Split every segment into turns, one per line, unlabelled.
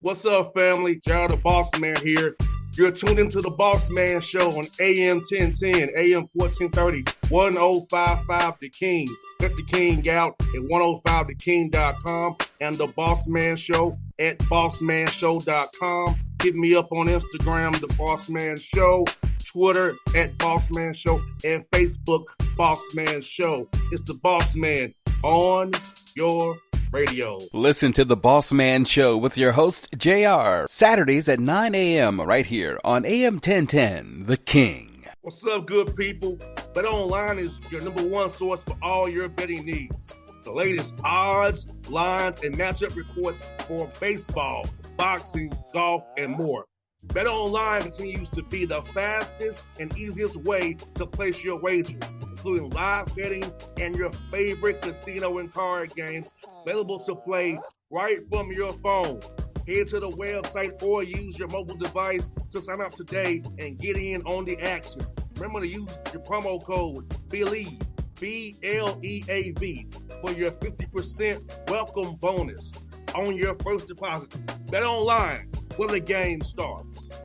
What's up, family? Gerald the Bossman here. You're tuned into the Bossman Show on AM 1010, AM 1430, 1055 The King. Let the King out at 105theking.com and the Bossman Show at bossmanshow.com. Hit me up on Instagram, The Bossman Show, Twitter at Bossman Show, and Facebook, Bossman Show. It's the Bossman on your radio.
Listen to the Bossman Show with your host, JR, Saturdays at 9 a.m. right here on AM 1010, The King.
What's up, good people? BetOnline is your number one source for all your betting needs. The latest odds, lines, and matchup reports for baseball, boxing, golf, and more. BetOnline continues to be the fastest and easiest way to place your wagers, including live betting and your favorite casino and card games available to play right from your phone. Head to the website or use your mobile device to sign up today and get in on the action. Remember to use your promo code BELIEVE, BLEAV, for your 50% welcome bonus on your first deposit. BetOnline, where the game starts.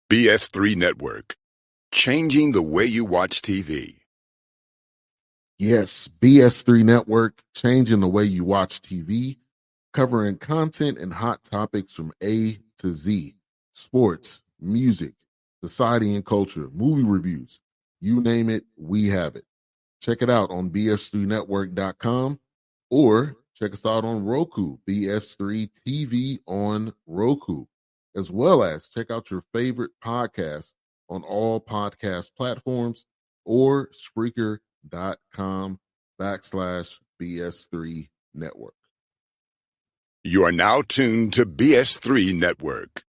BS3 Network, changing the way you watch TV.
Yes, BS3 Network, changing the way you watch TV, covering content and hot topics from A to Z, sports, music, society and culture, movie reviews, you name it, we have it. Check it out on bs3network.com or check us out on Roku, BS3 TV on Roku, as well as check out your favorite podcast on all podcast platforms or Spreaker.com/BS3 Network.
You are now tuned to BS3 Network.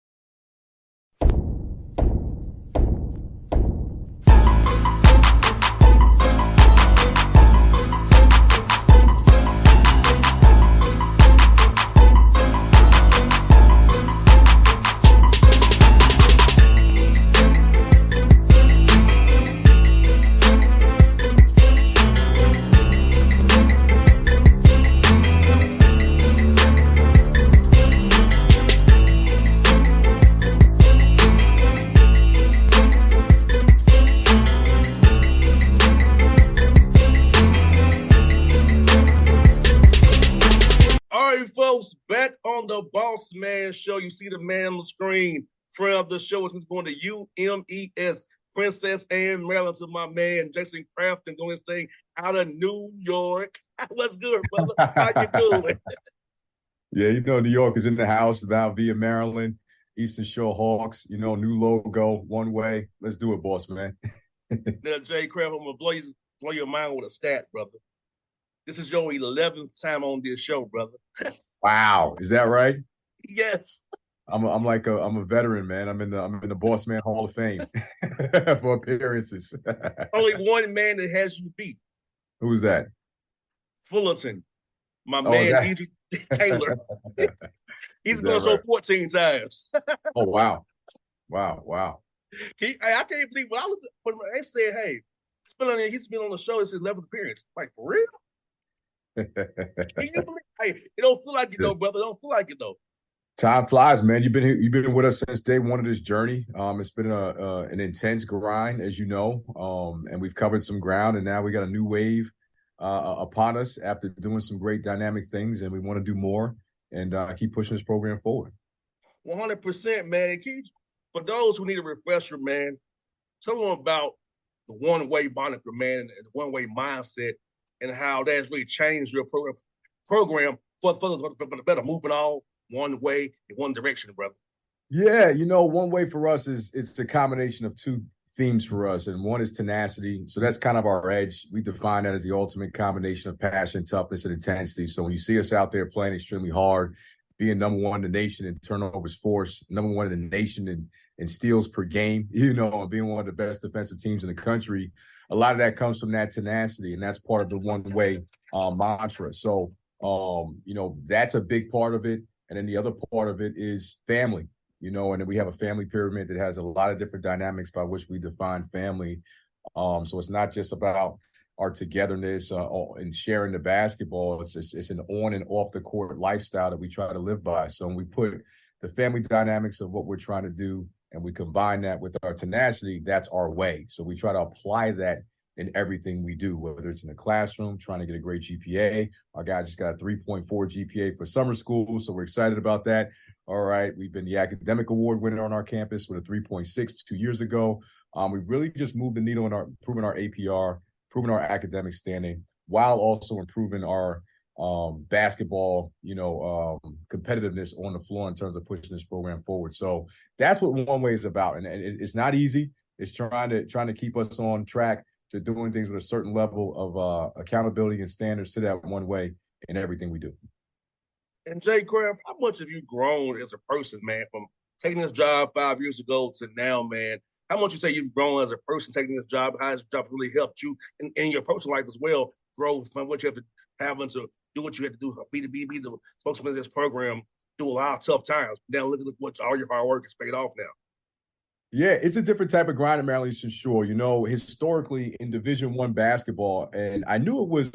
Folks, back on the Bossman Show. You see the man on the screen. Friend of the show is going to UMES, Princess Anne, Maryland, to my man Jason Crafton, doing his thing out of New York. What's good, brother? How you doing?
Yeah, New York is in the house now via Maryland, Eastern Shore Hawks. New logo, one way. Let's do it, boss man.
Now, Jay Crafton, I'm going to blow your mind with a stat, brother. This is your 11th time on this show, brother.
Wow, is that right?
Yes.
I'm a veteran, man. I'm in the Bossman Hall of Fame for appearances.
Only one man that has you beat.
Who's that?
Fullerton, my man, E.G. Taylor. He's going to show 14 times.
Oh wow.
I can't even believe when they said, "Hey, he's been on the show. It's his 11th appearance." Like, for real? Hey, it don't feel like it though, brother. It don't feel like it though.
Time flies, man. You've been with us since day one of this journey. It's been an intense grind, as you know, and we've covered some ground, and now we got a new wave upon us after doing some great dynamic things, and we want to do more and keep pushing this program forward.
100%, man. And Keith, for those who need a refresher, man, tell them about the one-way moniker, man, and the one-way mindset, and how that's really changed your program for the better, moving all one way in one direction, brother.
Yeah, one way for us is it's a combination of two themes for us, and one is tenacity. So that's kind of our edge. We define that as the ultimate combination of passion, toughness, and intensity. So when you see us out there playing extremely hard, being number one in the nation in turnovers forced, number one in the nation in steals per game, and being one of the best defensive teams in the country, a lot of that comes from that tenacity, and that's part of the one-way mantra. So, that's a big part of it. And then the other part of it is family, and then we have a family pyramid that has a lot of different dynamics by which we define family. So it's not just about our togetherness and sharing the basketball. It's an on and off the court lifestyle that we try to live by. So when we put the family dynamics of what we're trying to do and we combine that with our tenacity, that's our way. So we try to apply that in everything we do, whether it's in the classroom, trying to get a great GPA. Our guy just got a 3.4 GPA for summer school, so we're excited about that. All right, we've been the academic award winner on our campus with a 3.6 2 years ago. We've really just moved the needle in improving our APR, improving our academic standing, while also improving our basketball, competitiveness on the floor in terms of pushing this program forward. So that's what One Way is about, and it's not easy. It's trying to keep us on track to doing things with a certain level of accountability and standards to that One Way in everything we do.
And Jay Craft, how much have you grown as a person, man, from taking this job 5 years ago to now, man? How much you say you've grown as a person taking this job? How has this job really helped you in your personal life as well? Grow from what you have to having to do what you had to do, be the spokesman of this program, do a lot of tough times. Now look at what all your hard work has paid off now.
Yeah, it's a different type of grind in Maryland Eastern Shore. Historically in Division I basketball, and I knew it was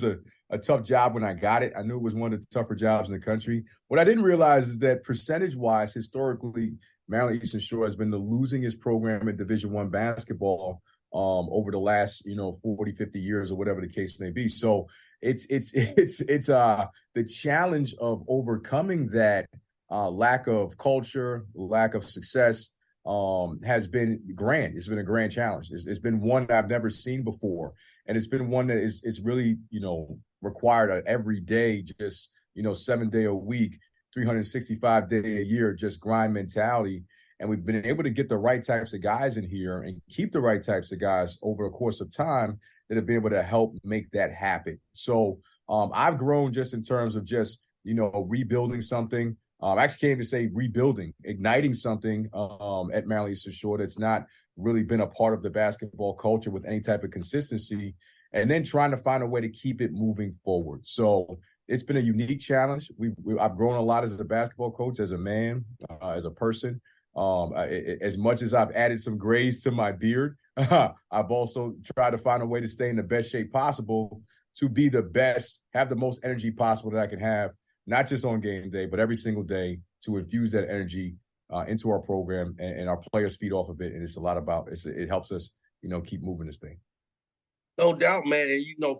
a tough job when I got it. I knew it was one of the tougher jobs in the country. What I didn't realize is that percentage-wise, historically, Maryland Eastern Shore has been the losingest program in Division I basketball over the last 40, 50 years or whatever the case may be. So it's the challenge of overcoming that lack of culture, lack of success. Has been grand. It's been a grand challenge. It's been one that I've never seen before. And it's been one that it's really, required an every day, just, 7 day a week, 365 day a year, just grind mentality. And we've been able to get the right types of guys in here and keep the right types of guys over a course of time that have been able to help make that happen. So I've grown just in terms of just, rebuilding something. I actually came to say rebuilding, igniting something at Maryland Eastern Shore that's not really been a part of the basketball culture with any type of consistency, and then trying to find a way to keep it moving forward. So it's been a unique challenge. I've grown a lot as a basketball coach, as a man, as a person. As much as I've added some grays to my beard, I've also tried to find a way to stay in the best shape possible to be the best, have the most energy possible that I can have, not just on game day, but every single day, to infuse that energy into our program, and our players feed off of it. And it's a lot about it helps us, keep moving this thing.
No doubt, man. And,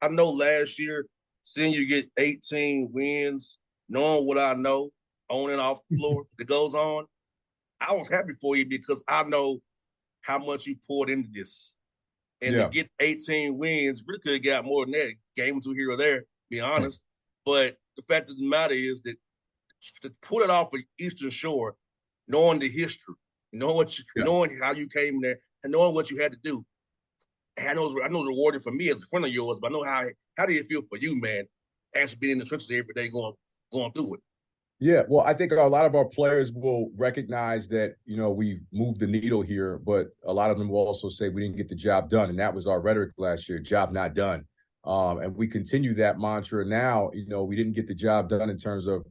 I know last year, seeing you get 18 wins, knowing what I know, on and off the floor that goes on, I was happy for you because I know how much you poured into this. And to get 18 wins, really could have got more than that, game or two here or there, to be honest. But the fact of the matter is that to put it off for Eastern Shore, knowing the history, knowing how you came there, and knowing what you had to do, I know it's rewarding for me as a friend of yours, but I know how do you feel for you, man, actually being in the trenches every day going through it.
Yeah, well, I think a lot of our players will recognize that, we've moved the needle here, but a lot of them will also say we didn't get the job done. And that was our rhetoric last year, job not done. And we continue that mantra now. We didn't get the job done in terms of,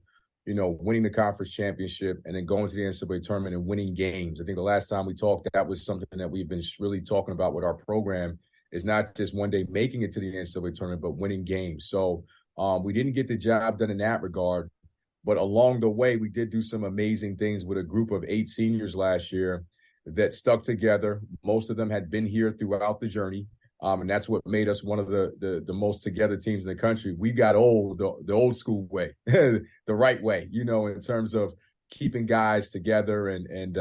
winning the conference championship and then going to the NCAA tournament and winning games. I think the last time we talked, that was something that we've been really talking about with our program, is not just one day making it to the NCAA tournament, but winning games. So we didn't get the job done in that regard. But along the way, we did do some amazing things with a group of 8 seniors last year that stuck together. Most of them had been here throughout the journey. And that's what made us one of the most together teams in the country. We got old, the old school way, the right way, in terms of keeping guys together and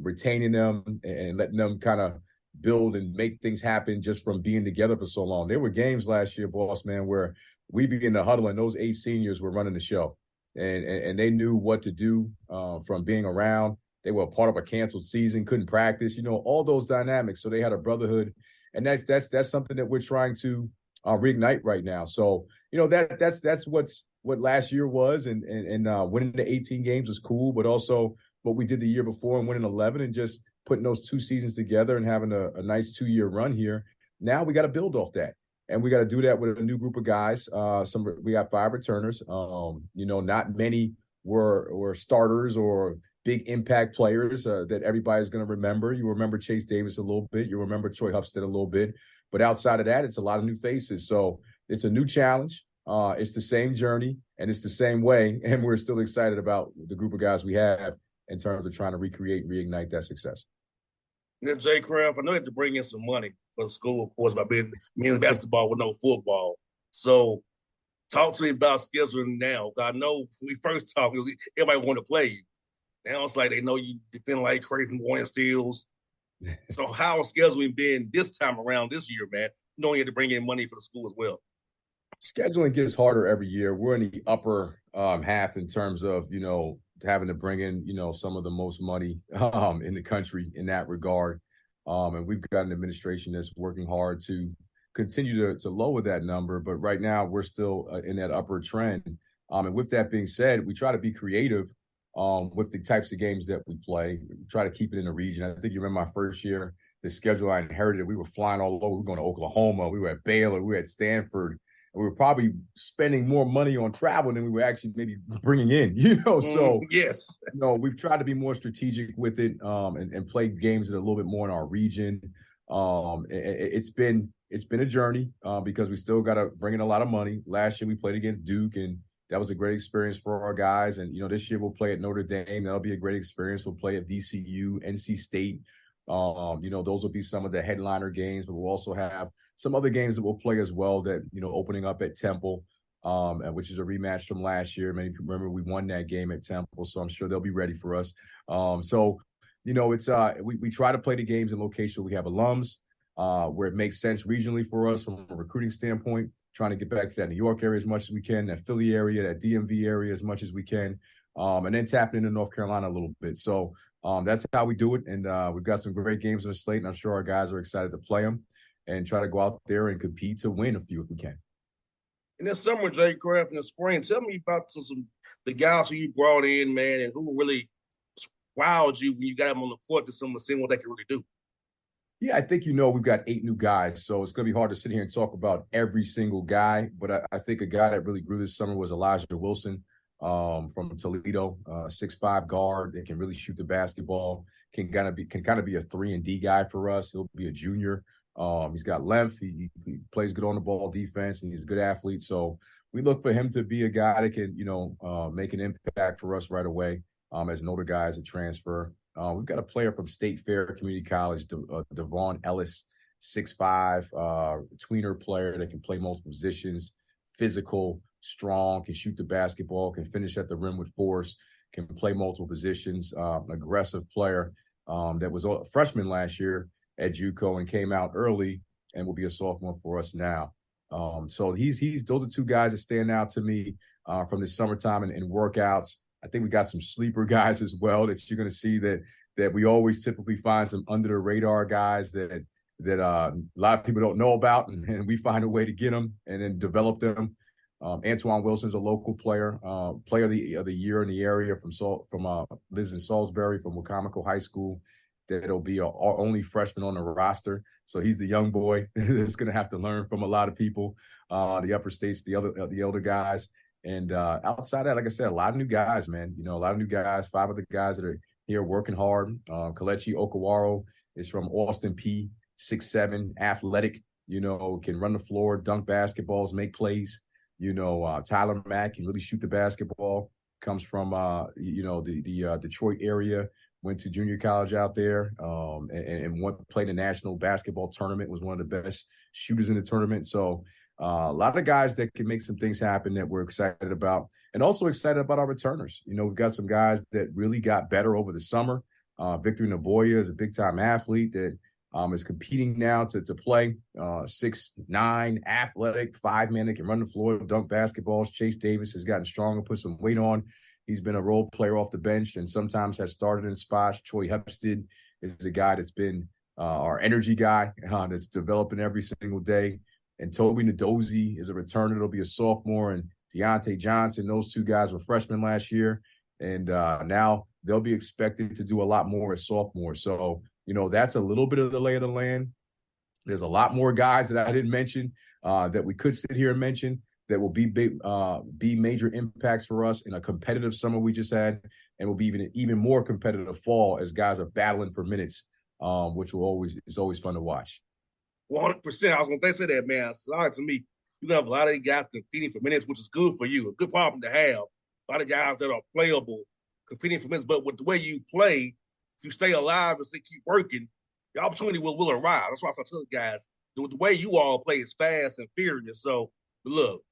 retaining them and letting them kind of build and make things happen just from being together for so long. There were games last year, Bossman, where we began to huddle and those 8 seniors were running the show. And they knew what to do from being around. They were a part of a canceled season, couldn't practice, all those dynamics. So they had a brotherhood. And that's something that we're trying to reignite right now. So, that's what last year was. And winning the 18 games was cool, but also what we did the year before and winning 11 and just putting those 2 seasons together and having a nice 2-year run here. Now we got to build off that. And we got to do that with a new group of guys. We got 5 returners. Not many were starters or big impact players that everybody's going to remember. You remember Chase Davis a little bit. You remember Troy Hupstead a little bit. But outside of that, it's a lot of new faces. So it's a new challenge. It's the same journey and it's the same way. And we're still excited about the group of guys we have in terms of trying to recreate and reignite that success.
And then Jay Craft, I know you have to bring in some money for the school, of course, by being men's basketball with no football. So talk to me about scheduling now. I know when we first talked, everybody wanted to play you. Now it's like they know you defend like crazy Warren Steels. So how is scheduling been this time around this year, man? Knowing you have to bring in money for the school as well.
Scheduling gets harder every year. We're in the upper half in terms of, having to bring in, some of the most money in the country in that regard. And we've got an administration that's working hard to continue to lower that number. But right now we're still in that upper trend. And with that being said, we try to be creative with the types of games that we play. We try to keep it in the region. I think you remember my first year, the schedule I inherited, we were flying all over. We were going to Oklahoma. We were at Baylor. We were at Stanford. We were probably spending more money on travel than we were actually maybe bringing in, So,
yes,
we've tried to be more strategic with it and play games that are a little bit more in our region. It's been a journey because we still got to bring in a lot of money. Last year we played against Duke, and that was a great experience for our guys. And, this year we'll play at Notre Dame. That'll be a great experience. We'll play at VCU, NC State. Those will be some of the headliner games, but we'll also have some other games that we'll play as well that, opening up at Temple, which is a rematch from last year. Many people remember we won that game at Temple, so I'm sure they'll be ready for us. It's we try to play the games in locations where we have alums, where it makes sense regionally for us from a recruiting standpoint, trying to get back to that New York area as much as we can, that Philly area, that DMV area as much as we can, and then tapping into North Carolina a little bit. So that's how we do it. And we've got some great games on the slate, and I'm sure our guys are excited to play them and try to go out there and compete to win a few if we can.
In this summer, Jay Craft, in the spring, tell me about some the guys who you brought in, man, and who really wowed you when you got them on the court to seeing what they can really do.
Yeah, I think we've got 8 new guys, so it's going to be hard to sit here and talk about every single guy. But I think a guy that really grew this summer was Elijah Wilson from Toledo, 6'5" guard that can really shoot the basketball, can kind of be a 3-and-D guy for us. He'll be a junior. He's got length. He plays good on the ball defense, and he's a good athlete. So we look for him to be a guy that can, make an impact for us right away as an older guy as a transfer. We've got a player from State Fair Community College, Devon Ellis, 6'5", tweener player that can play multiple positions, physical, strong, can shoot the basketball, can finish at the rim with force, can play multiple positions, aggressive player that was a freshman last year at JUCO and came out early and will be a sophomore for us now. So those are 2 guys that stand out to me from the summertime and workouts. I think we got some sleeper guys as well that you're going to see that we always typically find some under the radar guys that a lot of people don't know about, and we find a way to get them and then develop them. Antoine Wilson's a local player, player of the year in the area lives in Salisbury from Wacomico High School. That'll be our only freshman on the roster. So he's the young boy that's going to have to learn from a lot of people, the upper states, the older guys. And outside of that, like I said, a lot of new guys, man. A lot of new guys, 5 other guys that are here working hard. Kelechi Okawaro is from Austin P, 6'7", athletic, can run the floor, dunk basketballs, make plays. Tyler Mack can really shoot the basketball, comes from, the Detroit area, went to junior college out there and played a national basketball tournament, was one of the best shooters in the tournament. So a lot of guys that can make some things happen that we're excited about, and also excited about our returners. We've got some guys that really got better over the summer. Victor Naboya is a big-time athlete that is competing now to play. 6'9", athletic, 5-man that can run the floor, dunk basketballs. Chase Davis has gotten stronger, put some weight on. He's been a role player off the bench and sometimes has started in spots. Troy Hepstead is a guy that's been our energy guy that's developing every single day. And Toby Nadozie is a returner. It'll be a sophomore. And Deontay Johnson, those 2 guys were freshmen last year. And now they'll be expected to do a lot more as sophomores. So, that's a little bit of the lay of the land. There's a lot more guys that I didn't mention that we could sit here and mention that will be major impacts for us in a competitive summer we just had, and will be even more competitive fall as guys are battling for minutes, which is always fun to watch.
100%. I was going to say that, man. Sorry to me. You have a lot of guys competing for minutes, which is good for you. A good problem to have. A lot of guys that are playable competing for minutes. But with the way you play, if you stay alive and keep working, the opportunity will arise. That's why I tell guys, the way you all play is fast and furious. So, look,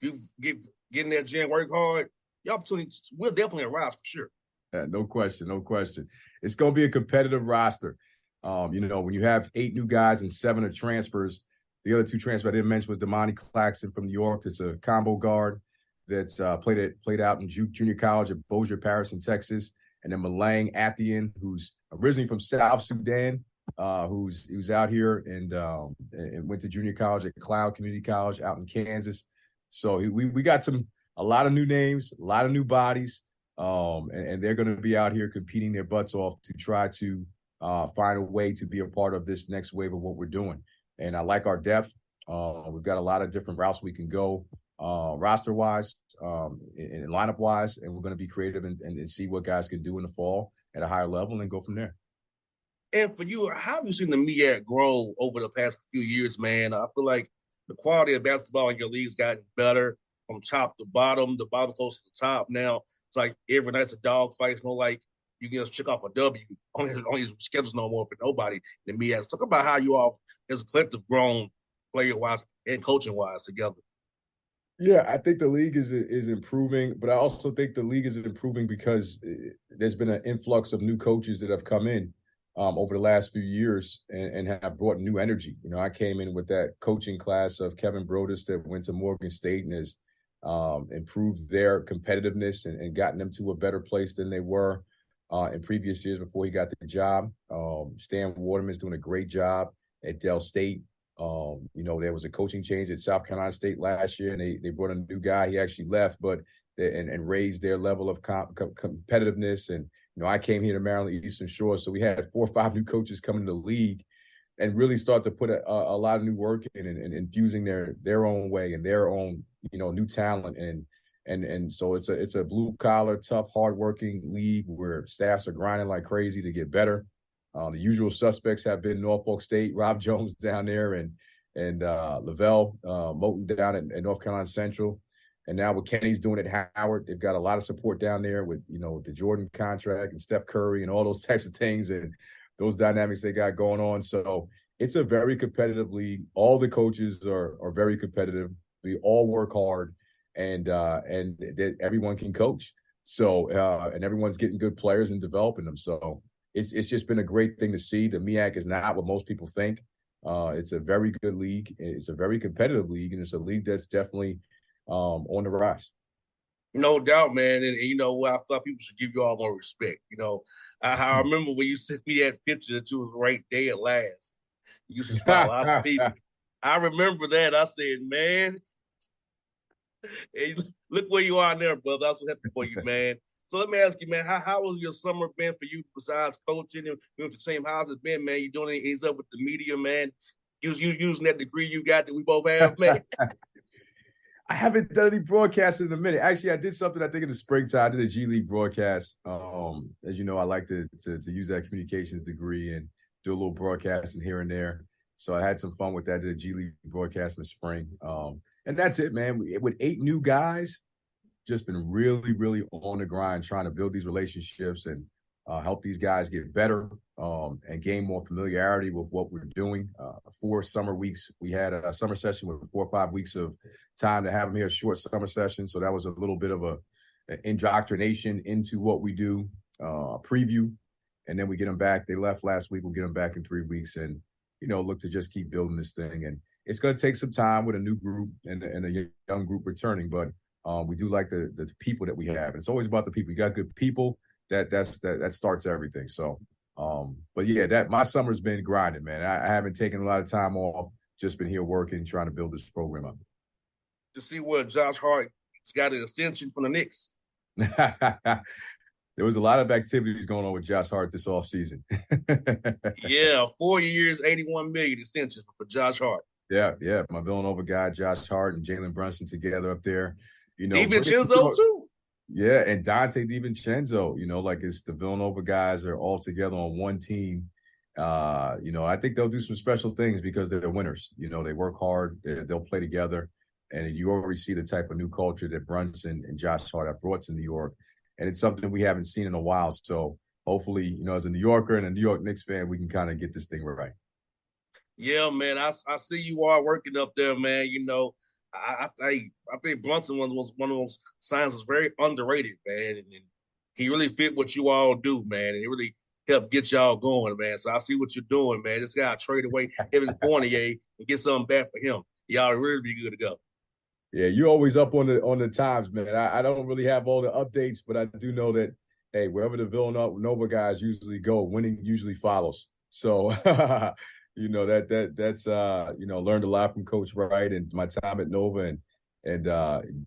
if you get in that gym, work hard, the opportunity will definitely arise for sure.
Yeah, no question. It's going to be a competitive roster. When you have 8 new guys and 7 are transfers, the other 2 transfers I didn't mention was Damani Claxton from New York. It's a combo guard that's played out in junior college at Bossier Parish in Texas. And then Malang Athian, who's originally from South Sudan, who's out here and went to junior college at Cloud Community College out in Kansas. So we got a lot of new names, a lot of new bodies, and they're going to be out here competing their butts off to try to find a way to be a part of this next wave of what we're doing. And I like our depth. We've got a lot of different routes we can go roster-wise and lineup-wise, and we're going to be creative and see what guys can do in the fall at a higher level and go from there.
And for you, how have you seen the MEAC grow over the past few years, man? I feel like the quality of basketball in your league's gotten better from top to bottom. The bottom close to the top now. It's like every night's a dog fight. It's not like you can just check off a W on his schedules no more for nobody in the MEAC. Talk about how you all, as a collective, grown player-wise and coaching-wise together.
Yeah, I think the league is improving, but I also think the league is improving because there's been an influx of new coaches that have come in over the last few years and have brought new energy. I came in with that coaching class of Kevin Brodus that went to Morgan State and has improved their competitiveness and gotten them to a better place than they were in previous years before he got the job. Stan Waterman's doing a great job at Dell State. There was a coaching change at South Carolina State last year, and they brought a new guy. He actually left, but and raised their level of competitiveness. And I came here to Maryland Eastern Shore, so we had 4 or 5 new coaches coming to the league, and really start to put a lot of new work in and infusing their own way and their own new talent. And so it's a blue collar, tough, hardworking league where staffs are grinding like crazy to get better. The usual suspects have been Norfolk State, Rob Jones down there, and Lavelle Moten down at North Carolina Central. And now what Kenny's doing at Howard, they've got a lot of support down there with, the Jordan contract and Steph Curry and all those types of things and those dynamics they got going on. So it's a very competitive league. All the coaches are very competitive. We all work hard, and everyone can coach. So and everyone's getting good players and developing them. So it's just been a great thing to see. The MEAC is not what most people think. It's a very good league. It's a very competitive league, and it's a league that's definitely on the rise.
No doubt, man. And I thought people should give you all more respect. I remember when you sent me that picture that you was ranked dead last. You used to spot a lot of people. I remember that. I said, man, hey, look where you are now, brother. I'm so happy for you, man. So let me ask you, man, how was your summer been for you besides coaching and with the same house it's been, man? You doing anything up with the media, man? You using that degree you got that we both have, man?
I haven't done any broadcasting in a minute. Actually, I did something, I think, in the springtime. I did a G League broadcast. As you know, I like to use that communications degree and do a little broadcasting here and there. So I had some fun with that. I did a G League broadcast in the spring. And that's it, man. With 8 new guys, just been really, really on the grind trying to build these relationships and help these guys get better and gain more familiarity with what we're doing. 4 summer weeks. We had a summer session with 4 or 5 weeks of time to have them here, a short summer session. So that was a little bit of an indoctrination into what we do, preview. And then we get them back. They left last week. We'll get them back in 3 weeks and, look to just keep building this thing. And it's going to take some time with a new group and a young group returning. But we do like the people that we have. And it's always about the people. You got good people. That starts everything. So, but yeah, my summer's been grinding, man. I haven't taken a lot of time off. Just been here working, trying to build this program up.
To see where Josh Hart's got an extension from the Knicks.
There was a lot of activities going on with Josh Hart this offseason.
Yeah, 4 years, $81 million extension for Josh Hart.
Yeah. My Villanova guy, Josh Hart, and Jalen Brunson together up there.
DiVincenzo too.
Yeah, and Dante DiVincenzo. It's the Villanova guys are all together on one team, I think they'll do some special things because they're winners. They work hard, they'll play together, and you already see the type of new culture that Brunson and Josh Hart have brought to New York, and it's something we haven't seen in a while. So hopefully, as a New Yorker and a New York Knicks fan, we can kind of get this thing right.
Yeah, man, I see you are working up there, man. I think Brunson was one of those signs was very underrated, man, and he really fit what you all do, man, and it really helped get y'all going, man. So I see what you're doing, man. This guy trade away Evan Fournier and get something back for him. Y'all really be good to go.
Yeah, you're always up on the times, man. I don't really have all the updates, but I do know that, hey, wherever the Villanova guys usually go, winning usually follows. So, that's learned a lot from Coach Wright and my time at Nova, and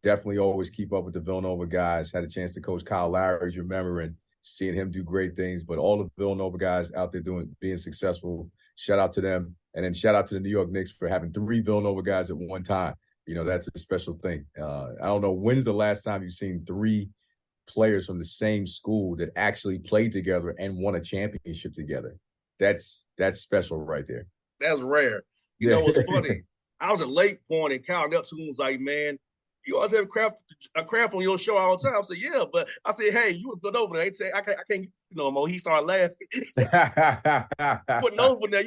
definitely always keep up with the Villanova guys. Had a chance to coach Kyle Lowry, as you remember, and seeing him do great things. But all the Villanova guys out there being successful, shout out to them. And then shout out to the New York Knicks for having 3 Villanova guys at one time. That's a special thing. I don't know, when's the last time you've seen 3 players from the same school that actually played together and won a championship together? That's special right there.
That's rare. You know what's funny? I was at Lake Point and Kyle Neptune was like, man, you always have a craft on your show all the time. I said, yeah, but I said, hey, you were good over there. He said, I can't get you no more. He started laughing. Putting over there,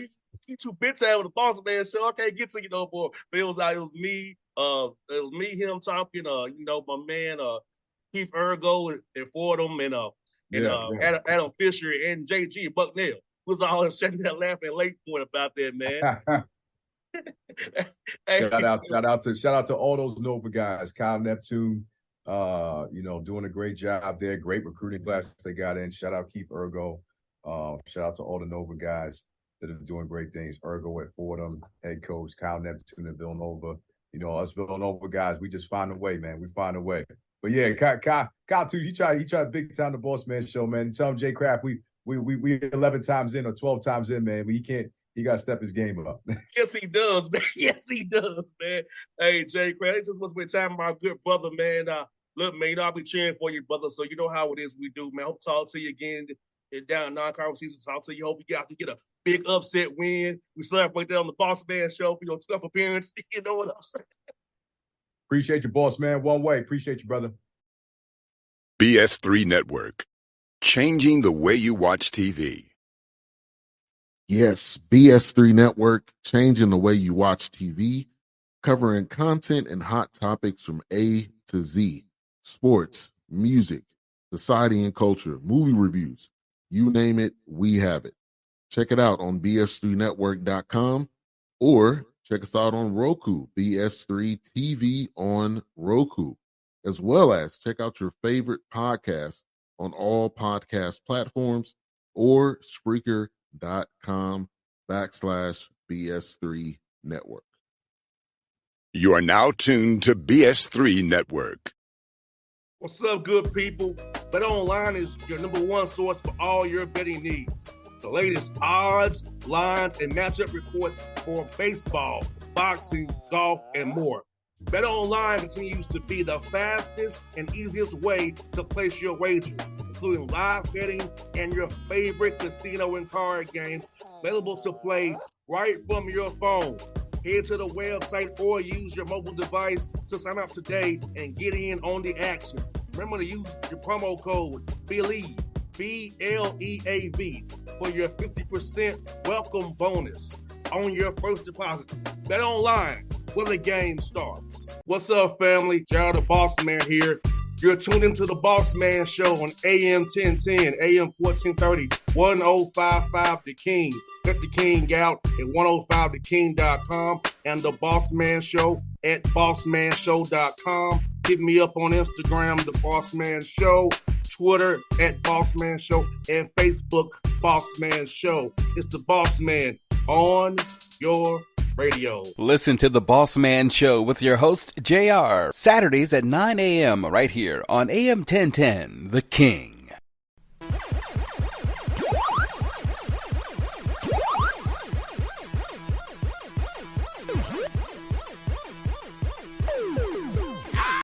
you 2 bits out with the Bossman show. I can't get to you no more. But it was me, him talking, my man, Keith Ergo and Fordham and Adam Fisher and JG Bucknell. Was all sitting there laughing at Lake Point about that, man.
Hey. Shout out to all those Nova guys. Kyle Neptune, doing a great job there. Great recruiting class they got in. Shout out Keith Ergo. Shout out to all the Nova guys that are doing great things. Ergo at Fordham, head coach, Kyle Neptune at Villanova. Us Villanova guys, we just find a way, man. We find a way. But yeah, Kyle too. He tried big time the Bossman show, man. Tell him Jay Craft, we 11 times in or 12 times in, man. He got to step his game up.
Yes, he does, man. Yes, he does, man. Hey, Jay Craft, it's just what we're talking about, good brother, man. Look, man, I'll be cheering for you, brother. So you know how it is we do, man. Hope to talk to you again down in non-conference season. Talk to you. Hope you get a big upset win. We celebrate that on the Bossman show for your tough appearance. You know what I'm saying?
Appreciate you, boss, man. One way. Appreciate you, brother.
BS3 Network. Changing the way you watch TV.
Yes, BS3 Network, changing the way you watch TV, covering content and hot topics from A to Z, sports, music, society and culture, movie reviews, you name it, we have it. Check it out on bs3network.com or check us out on Roku, BS3 TV on Roku, as well as check out your favorite podcast on all podcast platforms or Spreaker.com/BS3 Network.
You are now tuned to BS3 Network.
What's up, good people? Bet Online is your #1 source for all your betting needs. The latest odds, lines, and matchup reports for baseball, boxing, golf, and more. Bet Online continues to be the fastest and easiest way to place your wagers, including live betting and your favorite casino and card games available to play right from your phone. Head to the website or use your mobile device to sign up today and get in on the action. Remember to use your promo code BELIEVE, BLEAV, for your 50% welcome bonus on your first deposit. Bet Online, where the game starts. What's up, family? Jared the Bossman here. You're tuned into the Bossman Show on AM 1010, AM 1430, 1055 The King. Let the King out at 105theking.com and the Bossman Show at bossmanshow.com. Hit me up on Instagram, The Bossman Show, Twitter at Bossman Show, and Facebook, Bossman Show. It's the Bossman on your radio.
Listen to the Bossman Show with your host, JR, Saturdays at 9 a.m. right here on AM 1010, The King.